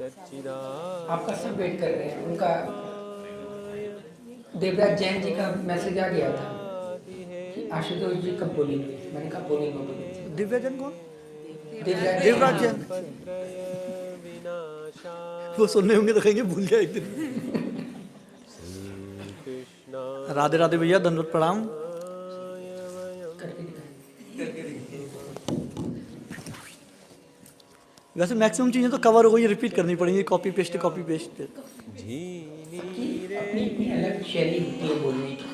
आपका सब वेट कर रहे हैं। उनका देवराज जैन जी का मैसेज आ गया था कि आशुतोष जी कब बोलेंगे। मैंने कहा बोलेंगे। दिव्याजन कौन? देवराज जैन। वो सुनने होंगे तो कहेंगे भूल गया एक दिन। राधे राधे भैया, दंडवत प्रणाम। वैसे मैक्सिमम चीजें तो कवर हो गई, रिपीट करनी पड़ेंगी, कॉपी पेस्ट कॉपी पेस्ट। अपनी अपनी अलग शैली होती है बोलने की।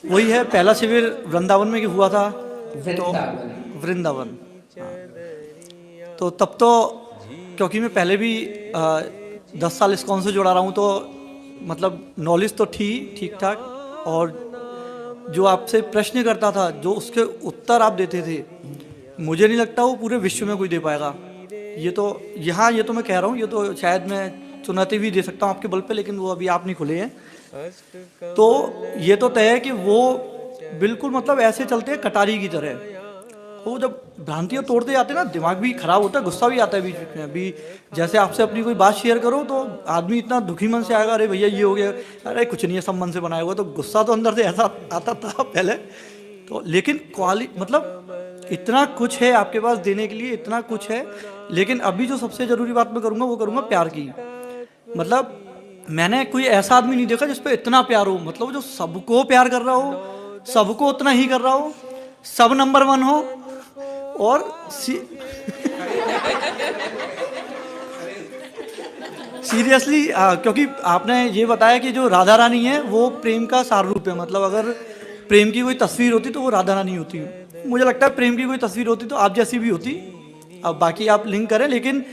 वही है, पहला शिविर वृंदावन में हुआ था। वृंदावन। तो तब तो क्योंकि मैं पहले भी 10 साल इस्कॉन से जुड़ा रहा हूँ, तो मतलब नॉलेज तो ठीक ठाक, और जो आपसे प्रश्न करता था, जो उसके उत्तर आप देते थे, मुझे नहीं लगता वो पूरे विश्व में कोई दे पाएगा। ये तो यहाँ, ये तो मैं कह रहा हूँ, ये तो शायद मैं चुनौती भी दे सकता हूँ आपके बल पे, लेकिन वो अभी आप नहीं खुले हैं। तो ये तो तय है कि वो बिल्कुल मतलब ऐसे चलते हैं कटारी की तरह। वो जब भ्रांतियाँ तोड़ते जाते हैं ना, दिमाग भी खराब होता है, गुस्सा भी आता है बीच में। अभी जैसे आपसे अपनी कोई बात शेयर करो तो आदमी इतना दुखी मन से आएगा, अरे भैया ये हो गया, अरे कुछ नहीं है, सब मन से बनाया हुआ। तो गुस्सा तो अंदर से ऐसा आता था पहले तो, लेकिन मतलब इतना कुछ है आपके पास देने के लिए, इतना कुछ है। लेकिन अभी जो सबसे जरूरी बात मैं करूँगा वो करूँगा प्यार की। मतलब मैंने कोई ऐसा आदमी नहीं देखा जिस पे इतना प्यार हो, मतलब जो सबको प्यार कर रहा हो, सबको उतना ही कर रहा हो, सब नंबर 1 हो। और सीरियसली क्योंकि आपने ये बताया कि जो राधा रानी है वो प्रेम का सार रूप है। मतलब अगर प्रेम की कोई तस्वीर होती तो वो राधा रानी होती। मुझे लगता है प्रेम की कोई तस्वीर होती तो आप जैसी भी होती। अब बाकी आप लिंक करें, लेकिन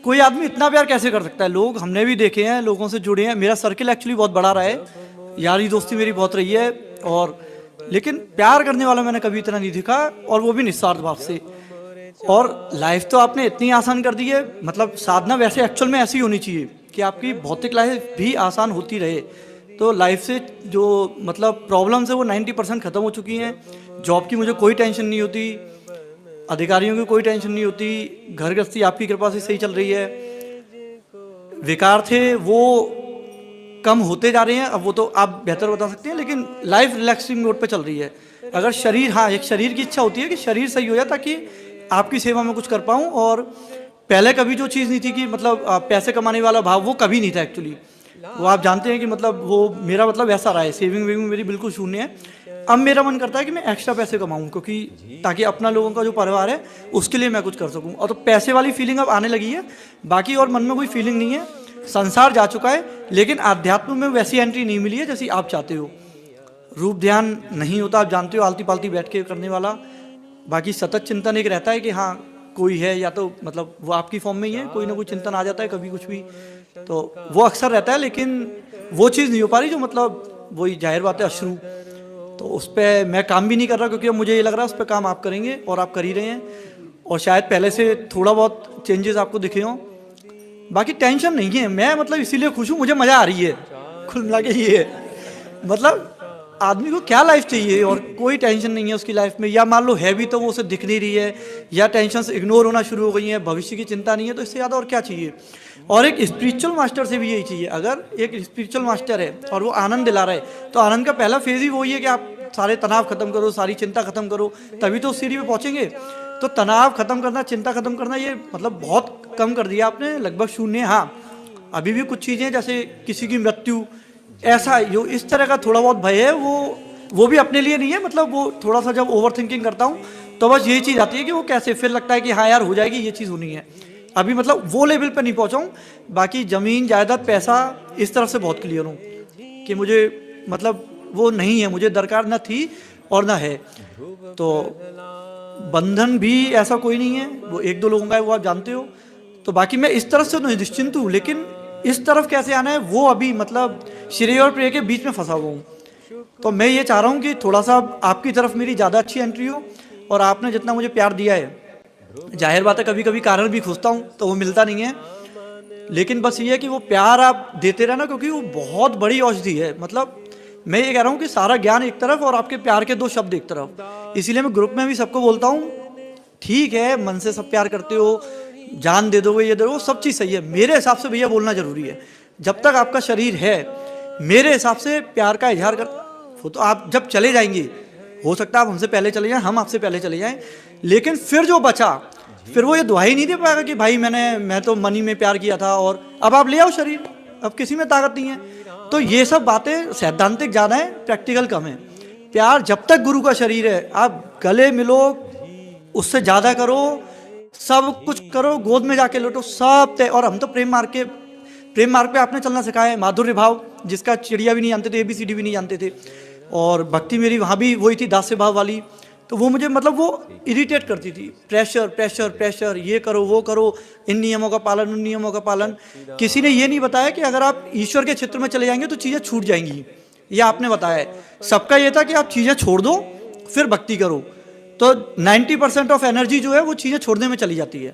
कोई आदमी इतना प्यार कैसे कर सकता है? लोग हमने भी देखे हैं, लोगों से जुड़े हैं, मेरा सर्किल एक्चुअली बहुत बड़ा रहा है, यारी दोस्ती मेरी बहुत रही है, और लेकिन प्यार करने वाला मैंने कभी इतना नहीं देखा, और वो भी निस्वार्थ भाव से। और लाइफ तो आपने इतनी आसान कर दी है, मतलब साधना वैसे एक्चुअल में ऐसी होनी चाहिए कि आपकी भौतिक लाइफ भी आसान होती रहे। तो लाइफ से जो मतलब प्रॉब्लम्स है वो 90% खत्म हो चुकी हैं। जॉब की मुझे कोई टेंशन नहीं होती, अधिकारियों की कोई टेंशन नहीं होती, घर गृहस्थी आपकी कृपा से सही चल रही है। विकार थे वो कम होते जा रहे हैं, अब वो तो आप बेहतर बता सकते हैं, लेकिन लाइफ रिलैक्सिंग मोड पे चल रही है। अगर शरीर, हाँ एक शरीर की इच्छा होती है कि शरीर सही हो जाए ताकि आपकी सेवा में कुछ कर पाऊँ। और पहले कभी जो चीज़ नहीं थी कि मतलब पैसे कमाने वाला भाव, वो कभी नहीं था एक्चुअली। वो आप जानते हैं कि मतलब वो मेरा मतलब ऐसा रहा है, सेविंग वेविंग मेरी बिल्कुल शून्य है। अब मेरा मन करता है कि मैं एक्स्ट्रा पैसे कमाऊं, क्योंकि ताकि अपना लोगों का जो परिवार है उसके लिए मैं कुछ कर सकूं। और तो पैसे वाली फीलिंग अब आने लगी है, बाकी और मन में कोई फीलिंग नहीं है। संसार जा चुका है, लेकिन आध्यात्म में वैसी एंट्री नहीं मिली है जैसी आप चाहते हो। रूप ध्यान नहीं होता, आप जानते हो, आलती पालती बैठ के करने वाला। बाकी सतत चिंतन एक रहता है कि हाँ कोई है, या तो मतलब वो आपकी फॉर्म में ही है, कोई ना कोई चिंतन आ जाता है कभी कुछ भी, तो वो अक्सर रहता है। लेकिन वो चीज़ नहीं हो पा रही जो मतलब वही जाहिर बात है अश्रु, तो उस पर मैं काम भी नहीं कर रहा, क्योंकि अब मुझे ये लग रहा है उस पर काम आप करेंगे, और आप कर ही रहे हैं। और शायद पहले से थोड़ा बहुत चेंजेस आपको दिखे हों। बाकी टेंशन नहीं है, मैं मतलब इसीलिए खुश हूँ, मुझे मज़ा आ रही है, कुल मिला के ये है। मतलब आदमी को क्या लाइफ चाहिए, और कोई टेंशन नहीं है उसकी लाइफ में, या मान लो है भी तो वो उसे दिख नहीं रही है, या टेंशन से इग्नोर होना शुरू हो गई है, भविष्य की चिंता नहीं है, तो इससे ज़्यादा और क्या चाहिए। और एक स्पिरिचुअल मास्टर से भी यही चाहिए। अगर एक स्पिरिचुअल मास्टर है और वो आनंद दिला रहा है, तो आनंद का पहला फेज ही वही है कि आप सारे तनाव खत्म करो, सारी चिंता खत्म करो, तभी तो उस सीढ़ी पे पहुंचेंगे। तो तनाव खत्म करना, चिंता खत्म करना, ये मतलब बहुत कम कर दिया आपने, लगभग शून्य। हाँ अभी भी कुछ चीज़ें जैसे किसी की मृत्यु, ऐसा जो इस तरह का थोड़ा बहुत भय है, वो भी अपने लिए नहीं है। मतलब वो थोड़ा सा जब ओवर थिंकिंग करता हूँ तो बस यही चीज़ आती है कि वो कैसे, फिर लगता है कि हाँ यार हो जाएगी, ये चीज़ होनी है। अभी मतलब वो लेवल पे नहीं पहुँचा हूँ। बाकी ज़मीन जायदाद पैसा इस तरफ से बहुत क्लियर हूँ कि मुझे मतलब वो नहीं है, मुझे दरकार न थी और न है। तो बंधन भी ऐसा कोई नहीं है, वो 1-2 लोगों का है, वो आप जानते हो। तो बाकी मैं इस तरफ से तो निश्चिंत हूँ, लेकिन इस तरफ कैसे आना है वो अभी मतलब श्रेय और प्रेय के बीच में फंसा हुआ हूँ। तो मैं ये चाह रहा हूँ कि थोड़ा सा आपकी तरफ मेरी ज़्यादा अच्छी एंट्री हो, और आपने जितना मुझे प्यार दिया है, जाहिर बात है कभी कभी कारण भी खोजता हूँ तो वो मिलता नहीं है, लेकिन बस ये है कि वो प्यार आप देते रहना, क्योंकि वो बहुत बड़ी औषधि है। मतलब मैं ये कह रहा हूँ कि सारा ज्ञान एक तरफ और आपके प्यार के 2 शब्द एक तरफ। इसीलिए मैं ग्रुप में भी सबको बोलता हूँ ठीक है, मन से सब प्यार करते हो, जान दे दोगे, ये दे दोगे, सब चीज़ सही है। मेरे हिसाब से भैया बोलना जरूरी है। जब तक आपका शरीर है, मेरे हिसाब से प्यार का इजहार कर, वो तो आप जब चले जाएंगे, हो सकता है आप हमसे पहले चले जाएं, हम आपसे पहले चले जाएं, लेकिन फिर जो बचा, फिर वो ये दुहाई नहीं दे पाएगा कि भाई मैं तो मनी में प्यार किया था और अब आप ले आओ शरीर, अब किसी में ताकत नहीं है। तो ये सब बातें सैद्धांतिक ज़्यादा है, प्रैक्टिकल कम है। प्यार जब तक गुरु का शरीर है, आप गले मिलो, उससे ज़्यादा करो, सब कुछ करो, गोद में जाके लौटो, सब तय। और हम तो प्रेम मार्ग पे आपने चलना सिखाया है, माधुर्य भाव, जिसका चिड़िया भी नहीं जानते थे, ABCD भी नहीं जानते थे। और भक्ति मेरी वहाँ भी वही थी, दास्य भाव वाली। तो वो मुझे मतलब वो इरिटेट करती थी, प्रेशर प्रेशर प्रेशर, ये करो वो करो, इन नियमों का पालन, उन नियमों का पालन। किसी ने ये नहीं बताया कि अगर आप ईश्वर के क्षेत्र में चले जाएंगे तो चीज़ें छूट जाएंगी, ये आपने बताया है। सबका ये था कि आप चीज़ें छोड़ दो फिर भक्ति करो। तो 90% ऑफ एनर्जी जो है वो चीज़ें छोड़ने में चली जाती है।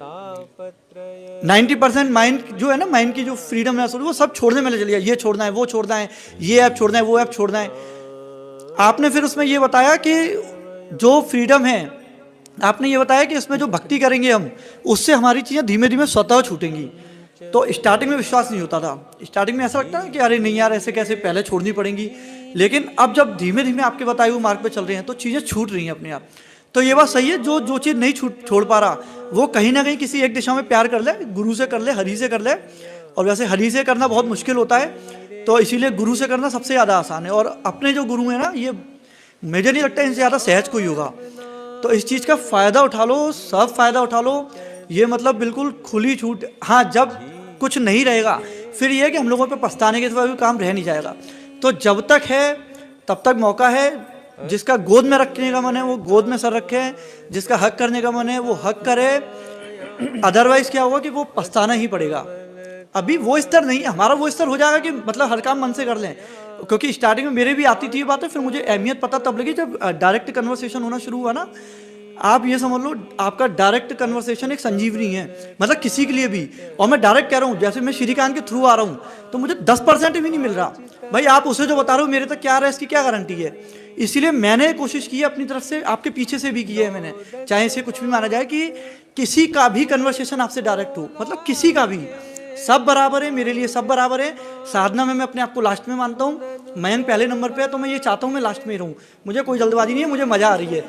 90% माइंड जो है ना, माइंड की जो फ्रीडम है वो सब छोड़ने में चली जाए। ये छोड़ना है, वो छोड़ना है, ये ऐप छोड़ना है, वो ऐप छोड़ना है। आपने फिर उसमें ये बताया कि जो फ्रीडम है, आपने ये बताया कि इसमें जो भक्ति करेंगे हम, उससे हमारी चीज़ें धीमे धीमे स्वतः छूटेंगी। तो स्टार्टिंग में विश्वास नहीं होता था, स्टार्टिंग में ऐसा लगता है कि अरे नहीं यार, ऐसे कैसे, पहले छोड़नी पड़ेंगी। लेकिन अब जब धीमे धीमे आपके बताए हुए मार्ग पे चल रहे हैं तो चीज़ें छूट रही हैं अपने आप। तो ये बात सही है, जो चीज़ नहीं छोड़ पा रहा, वो कहीं ना कहीं किसी एक दिशा में प्यार कर ले, गुरु से कर ले, हरि से कर ले। और वैसे हरि से करना बहुत मुश्किल होता है, तो इसीलिए गुरु से करना सबसे ज़्यादा आसान है। और अपने जो गुरु हैं ना, ये मुझे नहीं लगता इनसे ज़्यादा सहज कोई होगा। तो इस चीज़ का फ़ायदा उठा लो, सब फ़ायदा उठा लो। ये मतलब बिल्कुल खुली छूट। हाँ, जब कुछ नहीं रहेगा फिर ये है कि हम लोगों पे पछताने के सिवा भी काम रह नहीं जाएगा। तो जब तक है तब तक मौका है। जिसका गोद में रखने का मन है वो गोद में सर रखे, जिसका हक करने का मन है वो हक करे। अदरवाइज क्या होगा कि वो पछताना ही पड़ेगा। अभी वो स्तर नहीं, हमारा वो स्तर हो जाएगा कि मतलब हर काम मन से कर लें। क्योंकि स्टार्टिंग में मेरे भी आती थी ये बातें, फिर मुझे अहमियत पता तब लगी जब डायरेक्ट कन्वर्सेशन होना शुरू हुआ ना। आप ये समझ लो, आपका डायरेक्ट कन्वर्सेशन एक संजीवनी है, मतलब किसी के लिए भी। और मैं डायरेक्ट कह रहा हूँ, जैसे मैं श्रीकांत के थ्रू आ रहा हूँ तो मुझे 10% भी नहीं मिल रहा। भाई आप उसे जो बता रहे हो मेरे तक क्या आ रहा है, इसकी क्या गारंटी है। इसीलिए मैंने कोशिश की है अपनी तरफ से, आपके पीछे से भी की है मैंने, चाहे इसे कुछ भी माना जाए, कि किसी का भी कन्वर्सेशन आपसे डायरेक्ट हो, मतलब किसी का भी, सब बराबर है मेरे लिए, सब बराबर है। साधना में मैं अपने आप को लास्ट में मानता हूँ, मैं पहले नंबर पे है, तो मैं ये चाहता हूँ मैं लास्ट में ही रहूँ। मुझे कोई जल्दबाजी नहीं है, मुझे मजा आ रही है,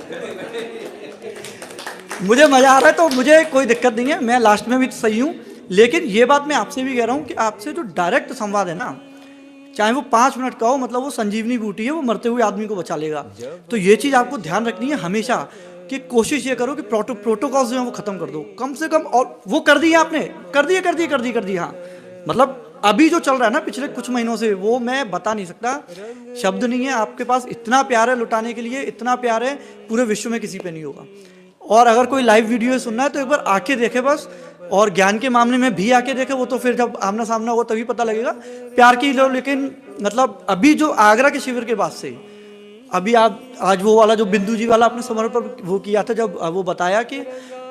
मुझे मजा आ रहा है, तो मुझे कोई दिक्कत नहीं है, मैं लास्ट में भी सही हूँ। लेकिन ये बात मैं आपसे भी कह रहा हूँ कि आपसे जो डायरेक्ट संवाद है ना, चाहे वो 5 मिनट का हो, मतलब वो संजीवनी बूटी है, वो मरते हुए आदमी को बचा लेगा। तो ये चीज़ आपको ध्यान रखनी है हमेशा, कि कोशिश ये करो कि प्रोटोकॉल जो है वो खत्म कर दो कम से कम। और वो कर दिया आपने, कर दिया। हाँ, मतलब अभी जो चल रहा है ना पिछले कुछ महीनों से, वो मैं बता नहीं सकता, शब्द नहीं है। आपके पास इतना प्यार है लुटाने के लिए, इतना प्यार है, पूरे विश्व में किसी पे नहीं होगा। और अगर कोई लाइव वीडियो सुनना है तो एक बार आके देखे बस, और ज्ञान के मामले में भी आके देखे, वो तो फिर जब आमना सामना हो तभी पता लगेगा प्यार की लो। लेकिन मतलब अभी जो आगरा के शिविर के बाद से अभी आप आज वो वाला जो बिंदु जी वाला आपने समर्पण वो किया था, जब वो बताया कि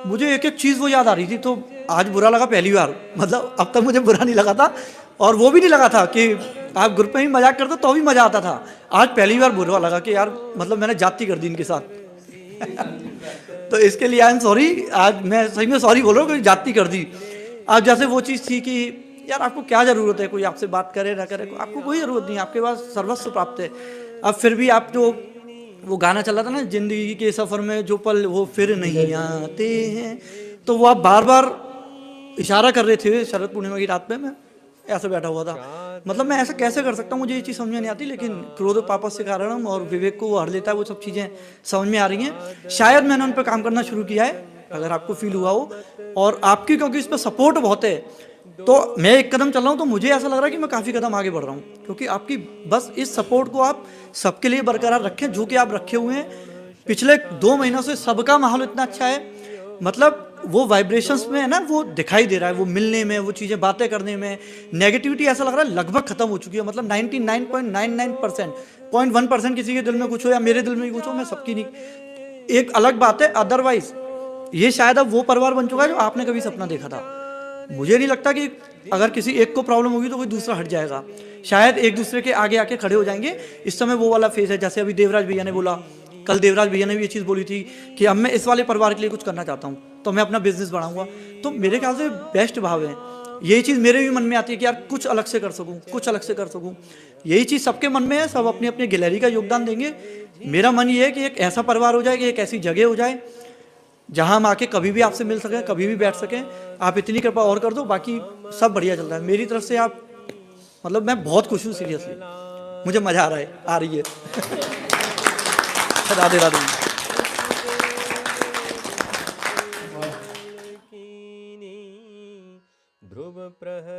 मुझे एक एक चीज़ वो याद आ रही थी, तो आज बुरा लगा पहली बार। मतलब अब तक मुझे बुरा नहीं लगा था, और वो भी नहीं लगा था कि आप ग्रुप में ही मजाक करते तो भी मजा आता था। आज पहली बार बुरा लगा कि यार मतलब मैंने जाती कर दी इनके साथ। तो इसके लिए आई एम सॉरी, आज मैं सही में सॉरी बोल रहा हूँ कि जाती कर दी। आज जैसे वो चीज़ थी कि यार आपको क्या ज़रूरत है, कोई आपसे बात करे ना करे, आपको कोई ज़रूरत नहीं, आपके पास सर्वस्व प्राप्त है। अब फिर भी आप जो वो गाना चल रहा था ना, जिंदगी के सफ़र में जो पल वो फिर नहीं आते हैं, तो वो आप बार बार इशारा कर रहे थे। शरद पूर्णिमा की रात पे मैं ऐसे बैठा हुआ था, मतलब मैं ऐसा कैसे कर सकता हूँ, मुझे ये चीज़ समझ में नहीं आती। लेकिन क्रोध पापस से कारणम और विवेक को वो हर लेता है, वो सब चीज़ें समझ में आ रही हैं। शायद मैंने उन पर काम करना शुरू किया है, अगर आपको फील हुआ हो। और आपकी क्योंकि इस पर सपोर्ट बहुत है, तो मैं एक कदम चल रहा हूँ, तो मुझे ऐसा लग रहा है कि मैं काफ़ी कदम आगे बढ़ रहा हूँ, क्योंकि आपकी बस इस सपोर्ट को आप सबके लिए बरकरार रखें, जो कि आप रखे हुए हैं। पिछले 2 महीनों से सबका माहौल इतना अच्छा है, मतलब वो वाइब्रेशंस में है ना, वो दिखाई दे रहा है, वो मिलने में, वो चीज़ें बातें करने में। नेगेटिविटी ऐसा लग रहा है लगभग खत्म हो चुकी है, मतलब 99.99%, 0.1% किसी के दिल में कुछ हो या मेरे दिल में कुछ हो, मैं सबकी नहीं, एक अलग बात है। अदरवाइज ये शायद अब वो परिवार बन चुका है जो आपने कभी सपना देखा था। मुझे नहीं लगता कि अगर किसी एक को प्रॉब्लम होगी तो कोई दूसरा हट जाएगा, शायद एक दूसरे के आगे आके खड़े हो जाएंगे। इस समय वो वाला फेज है, जैसे अभी देवराज भैया ने बोला कल देवराज भैया ने भी ये चीज़ बोली थी कि अब मैं इस वाले परिवार के लिए कुछ करना चाहता हूँ, तो मैं अपना बिजनेस बढ़ाऊंगा। तो मेरे ख्याल से बेस्ट भाव है, यही चीज़ मेरे भी मन में आती है कि यार कुछ अलग से कर सकूँ, कुछ अलग से कर सकूँ। यही चीज़ सबके मन में है, सब अपनी अपनी गैलरी का योगदान देंगे। मेरा मन ये है कि एक ऐसा परिवार हो जाए, कि एक ऐसी जगह हो जाए जहाँ हम आके कभी भी आपसे मिल सकें, कभी भी बैठ सकें। आप इतनी कृपा और कर दो, बाकी सब बढ़िया चल रहा है मेरी तरफ से। आप मतलब मैं बहुत खुश हूँ सीरियसली, मुझे मज़ा आ रही है। राधे राधे। ध्रुव प्रहर